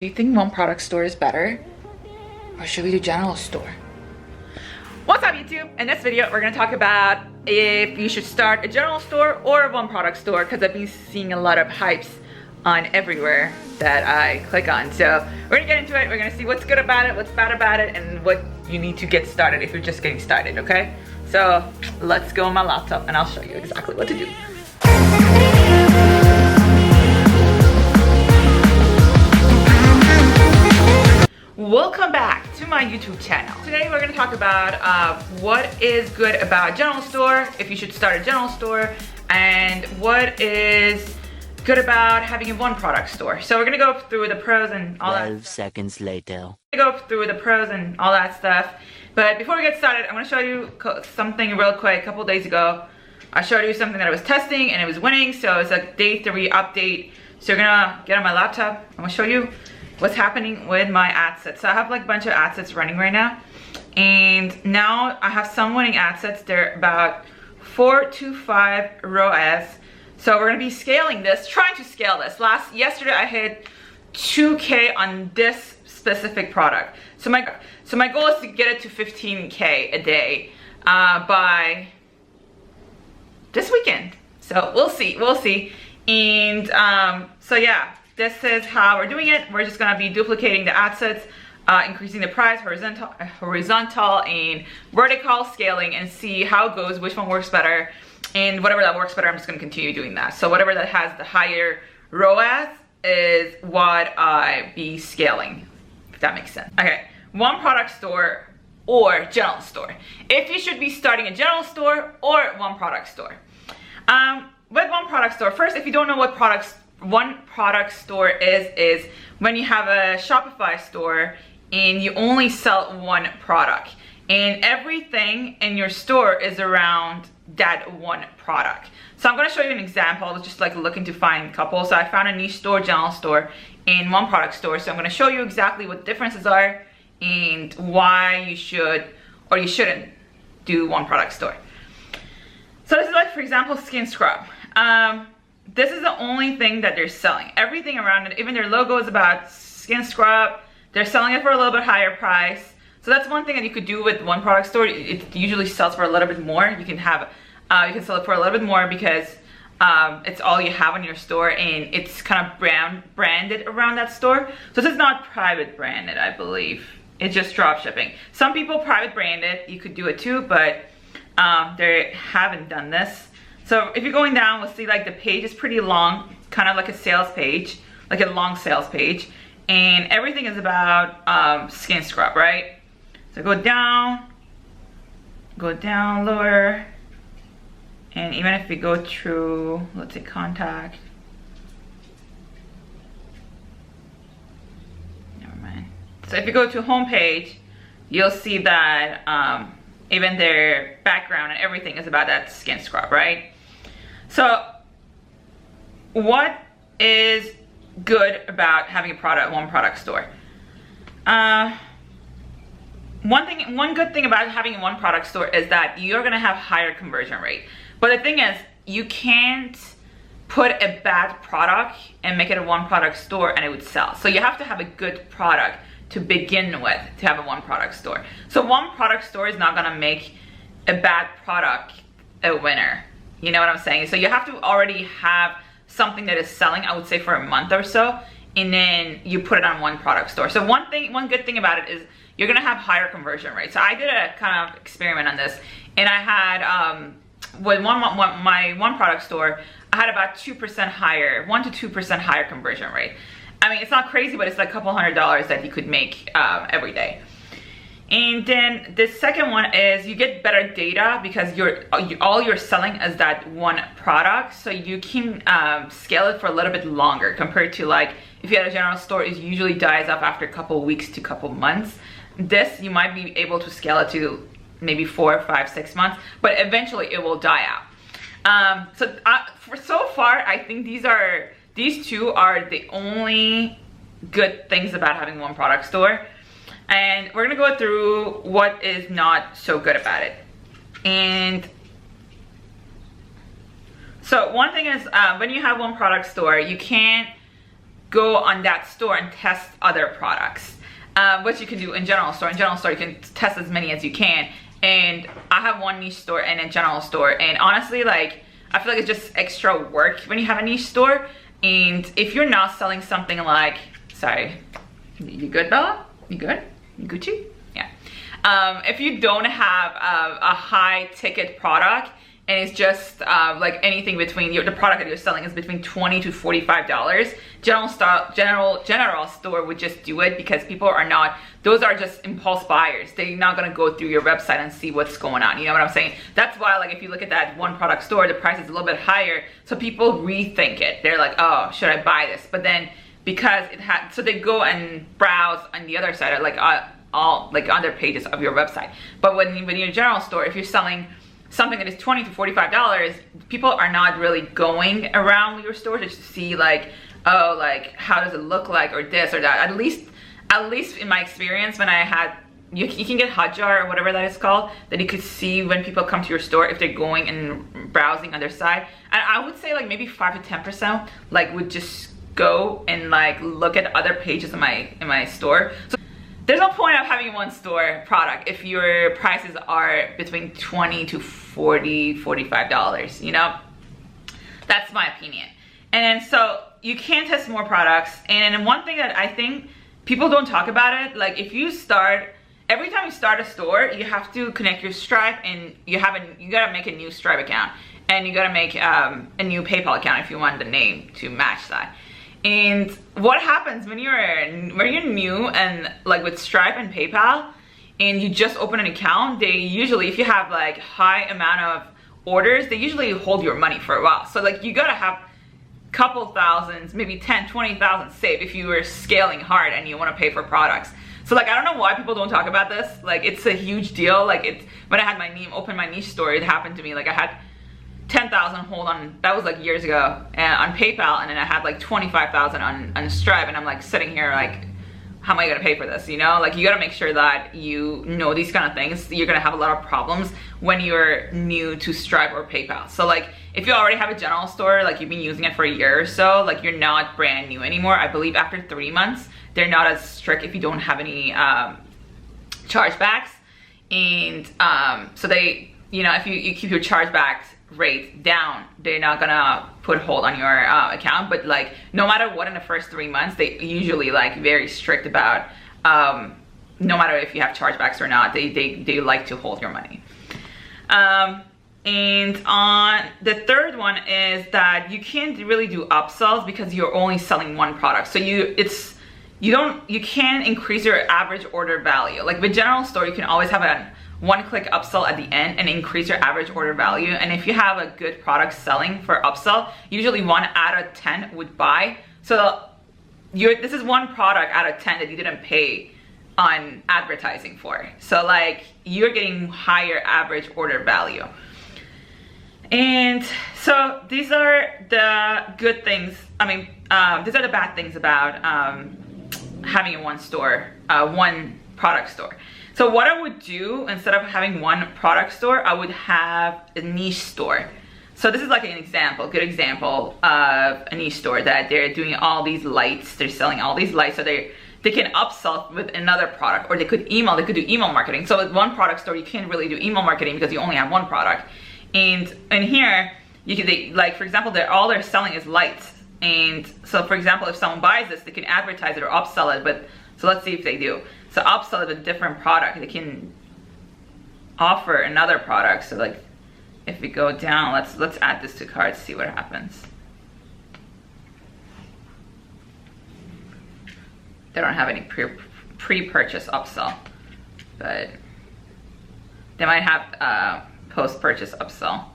Do you think one product store is better? Or should we do general store? What's up YouTube? In this video, we're gonna talk about if you should start a general store or a one product store, because I've been seeing a lot of hypes on everywhere that I click on. So we're gonna get into it. We're gonna see what's good about it, what's bad about it, and what you need to get started if you're just getting started, okay? So let's go on my laptop and I'll show you exactly what to do. Welcome back to my YouTube channel. Today we're going to talk about what is good about general store, if you should start a general store, and what is good about having a one product store. So we're going to go through the pros and all that. 12 seconds later. Go through the pros and all that stuff. But before we get started, I'm going to show you something real quick. A couple days ago, I showed you something that I was testing and it was winning. So it's a day 3 update. So you're going to get on my laptop. I'm going to show you what's happening with my ad sets. So I have like a bunch of ad sets running right now, and now I have some winning ad sets. They're about 4 to 5 ROAS. So we're gonna be scaling this, trying to scale this. Yesterday I hit 2K on this specific product. So my goal is to get it to 15K a day by this weekend. So we'll see. And so yeah. This is how we're doing it. We're just gonna be duplicating the ad sets, increasing the price, horizontal and vertical scaling, and see how it goes, which one works better. And whatever that works better, I'm just gonna continue doing that. So whatever that has the higher ROAS is what I be scaling, if that makes sense. Okay, one product store or general store. If you should be starting a general store or one product store. With one product store, first, if you don't know what one product store is when you have a Shopify store and you only sell one product, and everything in your store is around that one product. So I'm going to show you an example. I was just like looking to find a couple. So I found a niche store, general store, and one product store. So I'm going to show you exactly what the differences are and why you should or you shouldn't do one product store. So this is like, for example, skin scrub. This is the only thing that they're selling. Everything around it, even their logo is about skin scrub. They're selling it for a little bit higher price. So that's one thing that you could do with one product store. It usually sells for a little bit more. You can sell it for a little bit more because it's all you have in your store, and it's kind of branded around that store. So this is not private branded, I believe. It's just drop shipping. Some people private brand it. You could do it too, but they haven't done this. So if you're going down, we'll see like the page is pretty long, kind of like a sales page, like a long sales page. And everything is about skin scrub, right? So go down lower. And even if we go through, let's say contact. Never mind. So if you go to home page, you'll see that even their background and everything is about that skin scrub, right? So what is good about having one product store? One good thing about having a one product store is that you're gonna have higher conversion rate. But the thing is, you can't put a bad product and make it a one product store and it would sell. So you have to have a good product to begin with to have a one product store. So one product store is not gonna make a bad product a winner. You know what I'm saying? So you have to already have something that is selling, I would say, for a month or so, and then you put it on one product store. So one good thing about it is you're gonna have higher conversion rates. So I did a kind of experiment on this, and I had with my one product store, I had about 2% higher, 1 to 2% higher conversion rate. I mean, it's not crazy, but it's like a couple $100 that you could make every day. And then the second one is you get better data because all you're selling is that one product, so you can scale it for a little bit longer compared to like if you had a general store, it usually dies off after a couple weeks to a couple months. This, you might be able to scale it to maybe 4, 5, 6 months, but eventually it will die out. So far, I think these two are the only good things about having one product store. And we're gonna go through what is not so good about it. And so one thing is when you have one product store, you can't go on that store and test other products, which you can do in general store. In general store, you can test as many as you can. And I have one niche store and a general store. And honestly, like, I feel like it's just extra work when you have a niche store. And if you're not selling something like, sorry, you good, Bella? You good? You Gucci? Yeah. If you don't have a high ticket product, and it's just like anything between the product that you're selling is between $20 to $45. General store would just do it because people are not, those are just impulse buyers. They're not gonna go through your website and see what's going on. You know what I'm saying? That's why, like, if you look at that one product store, the price is a little bit higher. So people rethink it. They're like, oh, should I buy this? But then because it had, so they go and browse on the other side, like all like other pages of your website. But when you're in a general store, if you're selling something that is $20 to $45, people are not really going around your store to see like, oh, like, how does it look like, or this or that. At least in my experience, when I had, you can get Hotjar or whatever that is called, that you could see when people come to your store if they're going and browsing on their side. And I would say like maybe 5 to 10% like would just go and like look at other pages in my store. So there's no point of having one store product if your prices are between $20 to $40, $45, you know? That's my opinion. And so you can test more products. And one thing that I think people don't talk about it, like if you start, every time you start a store, you have to connect your Stripe, and you gotta make a new Stripe account, and you gotta make a new PayPal account if you want the name to match that. And what happens when you're new and like with Stripe and PayPal, and you just open an account, they usually, if you have like high amount of orders, they usually hold your money for a while. So like you gotta have couple thousands, maybe 10, 20,000 saved if you were scaling hard and you want to pay for products. So like, I don't know why people don't talk about this. Like, it's a huge deal. Like, it's, when I had open my niche store, it happened to me. Like, I had 10,000 hold on, that was like years ago, on PayPal, and then I had like 25,000 on Stripe, and I'm like sitting here like, how am I gonna pay for this, you know? Like, you gotta make sure that you know these kind of things. You're gonna have a lot of problems when you're new to Stripe or PayPal. So like, if you already have a general store, like you've been using it for a year or so, like you're not brand new anymore. I believe after 3 months, they're not as strict if you don't have any chargebacks. And so they, you know, if you keep your chargebacks rate down, they're not gonna put hold on your account. But like, no matter what, in the first 3 months, they usually like very strict about no matter if you have chargebacks or not, they like to hold your money. And on the third one is that you can't really do upsells because you're only selling one product. So you can't increase your average order value. Like with general store, you can always have a one-click upsell at the end and increase your average order value. And if you have a good product selling for upsell, usually 1 out of 10 would buy. So this is one product out of 10 that you didn't pay on advertising for. So like, you're getting higher average order value. And so these are the good things. I mean, these are the bad things about having a one product store. So what I would do, instead of having one product store, I would have a niche store. So this is like an example, good example of a niche store that they're doing all these lights. They're selling all these lights, so they can upsell with another product, or they could do email marketing. So with one product store, you can't really do email marketing because you only have one product. And here, like for example, all they're selling is lights. And so for example, if someone buys this, they can advertise it or upsell it. But so let's see if they do. So upsell it with a different product. They can offer another product. So like, if we go down, let's add this to cart, see what happens. They don't have any pre-purchase upsell, but they might have post-purchase upsell.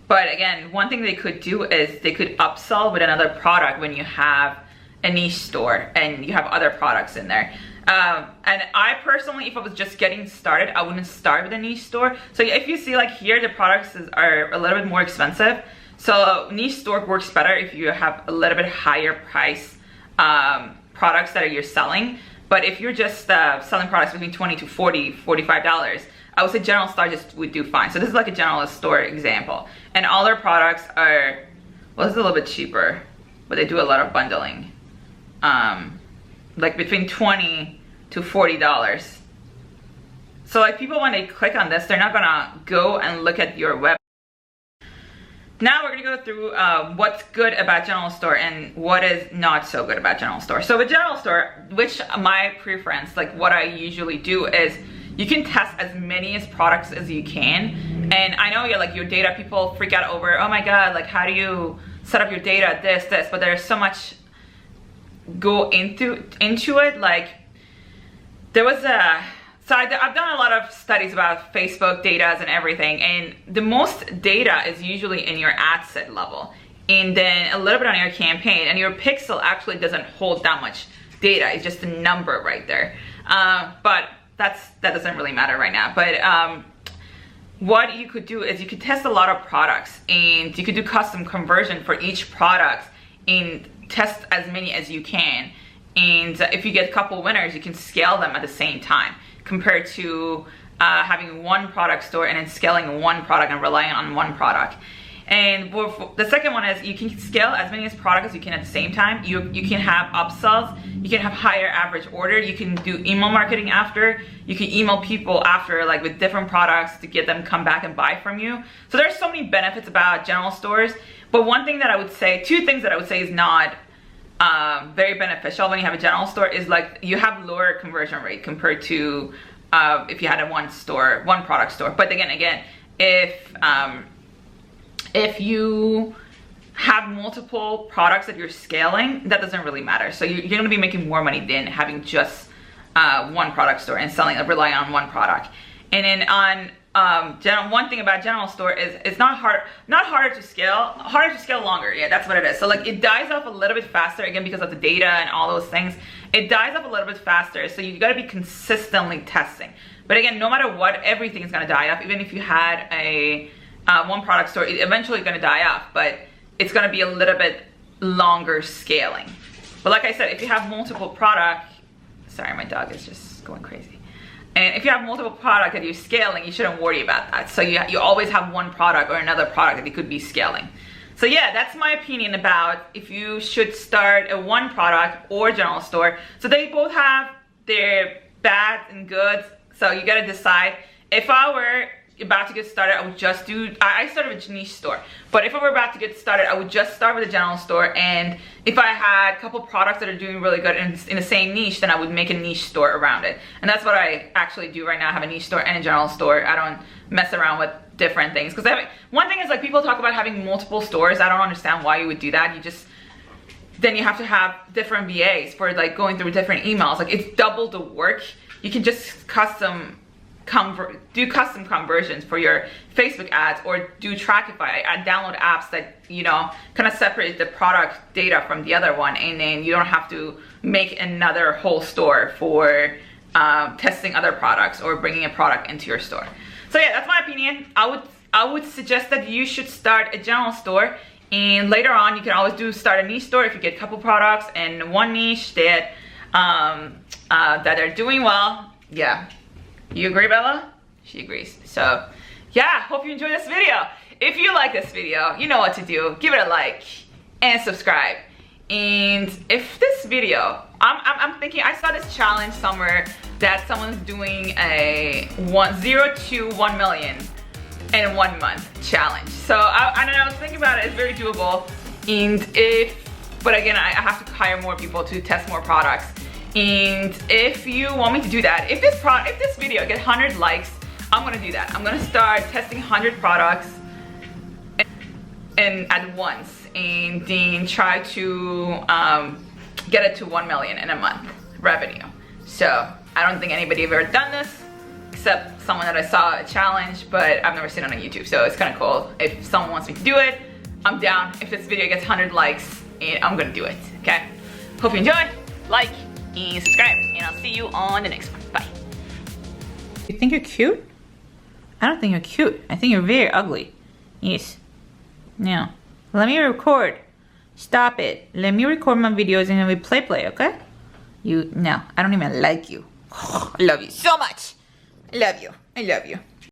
But again, one thing they could do is they could upsell with another product when you have a niche store and you have other products in there. And I personally, if I was just getting started, I wouldn't start with a niche store. So if you see like here, the products are a little bit more expensive. So niche store works better if you have a little bit higher price products that you're selling. But if you're just selling products between $20 to $45, I would say general store just would do fine. So this is like a general store example. And all their products are, well, this is a little bit cheaper. but they do a lot of bundling. Like between $20 to $40. So like people, when they click on this, they're not gonna go and look at your web. Now we're gonna go through what's good about General Store and what is not so good about General Store. So with General Store, which my preference, like what I usually do is you can test as many as products as you can. And I know you're like your data, people freak out over, oh my God, like how do you set up your data, this, but there's so much go into it. Like there was so I've done a lot of studies about Facebook data and everything, and the most data is usually in your ad set level, and then a little bit on your campaign, and your pixel actually doesn't hold that much data. It's just a number right there. But that doesn't really matter right now. But what you could do is you could test a lot of products, and you could do custom conversion for each product and test as many as you can. And if you get a couple winners, you can scale them at the same time, compared to having one product store and then scaling one product and relying on one product. And the second one is you can scale as many products as you can at the same time. You can have upsells, you can have higher average order, you can do email marketing after, you can email people after, like with different products to get them come back and buy from you. So there's so many benefits about General Stores. But one thing that I would say, two things that I would say is not very beneficial when you have a General Store is like you have lower conversion rate compared to if you had a one product store. But again, if you have multiple products that you're scaling, that doesn't really matter. So you're going to be making more money than having just one product store and relying on one product. And then on one thing about General Store is it's not harder to scale, harder to scale longer. Yeah, that's what it is. So like it dies off a little bit faster, again, because of the data and all those things. It dies off a little bit faster. So you gotta be consistently testing. But again, no matter what, everything is gonna die off. Even if you had a one product store, it's eventually gonna die off, but it's gonna be a little bit longer scaling. But like I said, if you have multiple products, sorry, my dog is just going crazy. And if you have multiple products that you're scaling, you shouldn't worry about that. So you always have one product or another product that you could be scaling. So yeah, that's my opinion about if you should start a one product or General Store. So they both have their bads and goods. So you gotta decide. If I were about to get started, I would just I started with a niche store. But if I were about to get started, I would just start with a General Store. And if I had a couple products that are doing really good in the same niche, then I would make a niche store around it. And that's what I actually do right now. I have a niche store and a General Store. I don't mess around with different things. Because one thing is, like, people talk about having multiple stores. I don't understand why you would do that. Then you have to have different VAs for like going through different emails. Like, it's double the work. You can just do custom conversions for your Facebook ads, or do Shopify. I download apps that, you know, kind of separate the product data from the other one, and then you don't have to make another whole store for testing other products or bringing a product into your store. So yeah, that's my opinion. I would suggest that you should start a General Store, and later on you can always start a niche store if you get a couple products and one niche that that are doing well. Yeah. You agree, Bella? She agrees. So yeah, hope you enjoyed this video. If you like this video, you know what to do. Give it a like and subscribe. And if this video, I'm thinking, I saw this challenge somewhere that someone's doing a 0 to 1 million in 1 month challenge. So I don't know, I was thinking about it. It's very doable. But again, I have to hire more people to test more products. And if you want me to do that, if this video gets 100 likes, I'm gonna do that. I'm gonna start testing 100 products and at once, and then try to get it to 1 million in a month revenue. So I don't think anybody have ever done this except someone that I saw a challenge, but I've never seen it on YouTube. So it's kind of cool. If someone wants me to do it, I'm down. If this video gets 100 likes, I'm gonna do it. Okay. Hope you enjoyed. Like and subscribe, and I'll see you on the next one. Bye. You think you're cute? I don't think you're cute. I think you're very ugly. Yes. Now, let me record. Stop it. Let me record my videos and then we play, okay? No, I don't even like you. I love you so much. I love you.